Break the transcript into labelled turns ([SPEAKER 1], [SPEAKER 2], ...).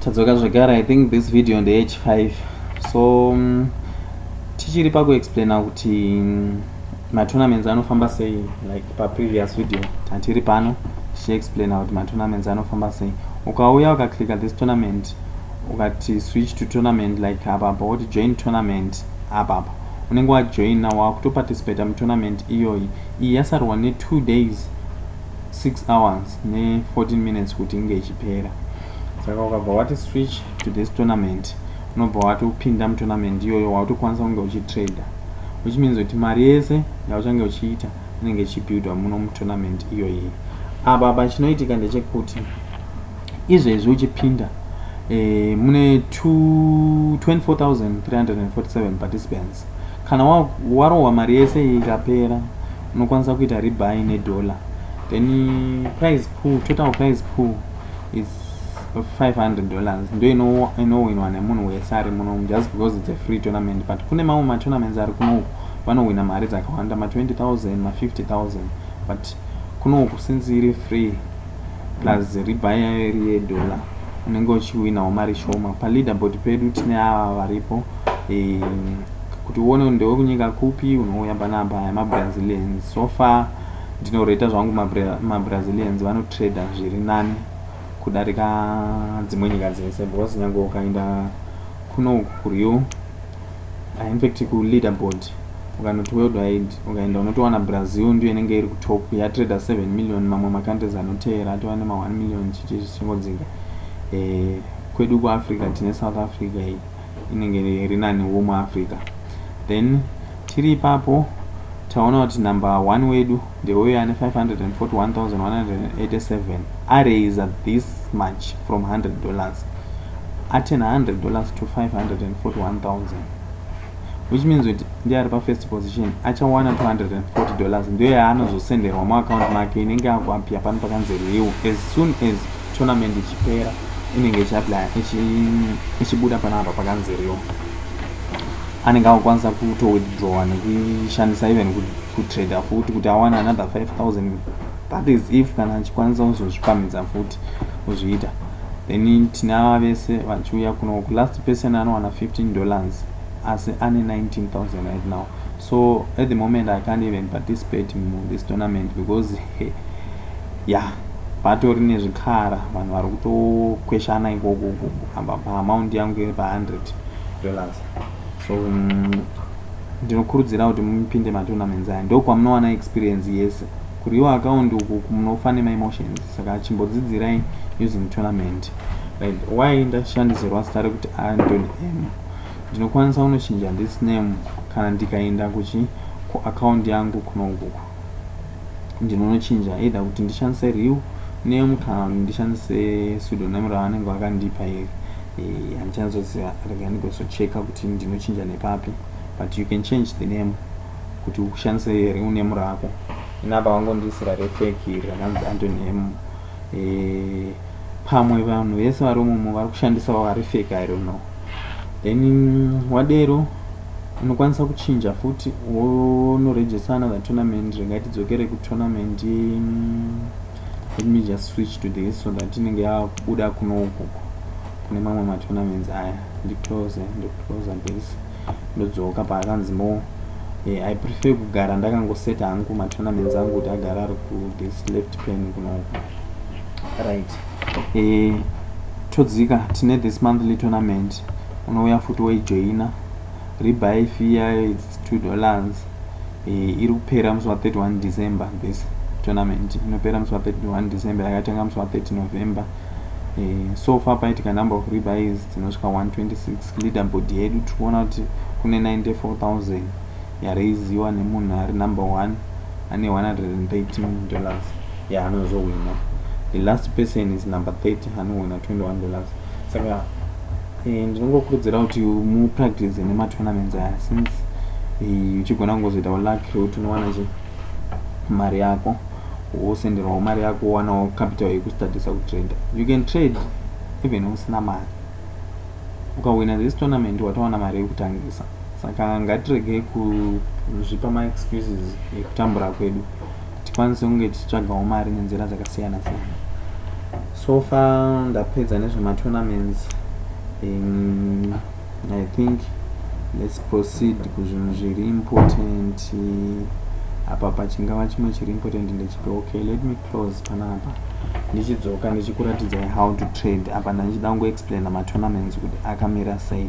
[SPEAKER 1] Tadzoka zvekare. I think this video on the H5. So tichiri pakuexplaina kuti matournaments anofamba sei, like previous video tatiri pano tichiexplaina kuti matournaments anofamba sei. Ukauya ukaclicka this tournament ukati switch to tournament like apa woti join tournament apa unenge wajoina wakutoparticipate mutournament iyoyi. Iyi yasarwa ne 2 days 6 hours ne 14 minutes kuti inge ichipera. Saka ukabva wati switch to this tournament unobva watopinda mutournament iyoyo watokwanisa kunge uchitrader, which means kuti mari yese yauchange uchiita inenge ichibuildwa muno mutournament iyoyi. Apa pachinoitika ndechekuti izvezvi uchipinda mune 24,347 participants. Kana warohwa mari yese ikapera unokwanisa kuita rebuy $1, then prize pool, total prize pool is $500. Ndio inowinwa nemunhu wese ari muno, just because it's a free tournament. But kune mamwe matournaments ari kuno vanowina mari dzakawanda, ma$20,000 ma$50,000, but kunoku since iri free plus rebuy iri $1 unenge uchiwinawo mari shoma. Paleaderboard pedu tine ava varipo, kuti uone ndewe kunyika kupi unouya panapa yamabrazilians. So far ndinoreta zvangu mabrazilians vanotrader zviri nani kudarika dzimwe nyika dzese, because nyange ukaenda kuno kuRio, in fact kuleaderboard ukanoti worldwide ukaenda unotowana Brazil ndiyo inenge iri kutop yatrader 7 million, mamwe makantries anoteera atova nema 1 million chichingodzinga. Kwedu kuAfrica tine South Africa inenge iri nani muAfrica. Then tiri ipapo taona kuti number 1 wedu ndeuyo ane 541,187 araise this much from $100, atena $100 to 541,000, which means kuti ndiye ari pa1st position achawana $240. ndiyo yaanozosenderwa muaccount make inenge yakuapia pano pakanzi Rio. As soon as tournament ichipera inenge ichibuda panapa pakanzi Rio, anenge akukwanisa kutowithdraw nekuishandisa even kutrader futi kuti awana another 5,000. That is if kana achikwanisa kuzozvipamidza futi kuzviita. Then tine ava vese vachiuya kuno, last person anowana $15 asi ane 19,000 right now. So at the moment I can't even participate in this tournament because patori nezvikara vanhu vari kutokweshana ikoko amba paamount yangu iri pa$100. So ndinokurudzira kuti mupinde matournaments aya, ndokwamunowana experience yese. Kuriwo account uku munofa nema-emotions, saka chimbodzidzirai using tournament. Right, why ndashandisirwa zita rekuti Anthony M. Ndinokwanisa kunochinja this name kana ndikaenda kuaccount yangu kuno ukuku. Ndinonochinja either kuti ndishandise real name kana ndishandise pseudonym ravanenge vakandipa iri. Handichanzoziva, rega ndigozocheka kuti ndinochinja nepapi, but you can change the name kuti ushandise real name rako. Inapa vangondisira refake iri rakanzi Anthony M. Pamwe vanhu vese vari umomo vari kushandisa vakarefake, I don't know. Then wadero unokwanisa kuchinja futi wonoregister another tournament. Rega tidzokere kutournament. Let me just switch to this so that inenge yakubuda kuno ukuku kune mamwe matournaments aya. Ndiclose this ndodzoka paakanzi more. I prefer kugara ndakangoseta hangu matournaments angu kuti agara ari ku this left pane kuno uku. Right, todzika tine this monthly tournament. Unouya futi weijoina. Rebuy fee yayo is $2. Iri kupera musi wa31 December. This tournament inopera musi wa31 December, yakatenga musi wa30 November. So far paitika number of rebuys dzinosvika 126. Leaderboard yedu tikuona kuti kune 94,000 yaraiziwa nemunhu ari number 1 ane $113 yaanozowina. The last person is number 30 anowina $21. Saka ndinongokurudzira kuti mupractice nematournaments aya, since uchigona kungozoita luck kuti unowana mari yako, wosenderwawo mari yako, wowanawo capital yekustatisa kutrader. You can trade even usina mari. Ukawina this tournament watawana mari yekutangisa. Saka ngatirege kuzvipa ma-excuses ekutambura kwedu, tikwanise kunge tichitsvagawo mari nenzira dzakasiyana siyana. So far ndapedza nezvematournaments. I think let's proceed kuzvinhu zviri important apa pachingava chimwe chiri important ndechipe. Okay, let me close panapa ndichidzoka ndichikuratidzai how to trade apa ndichida kungoexplaina matournaments kuti akamira sei.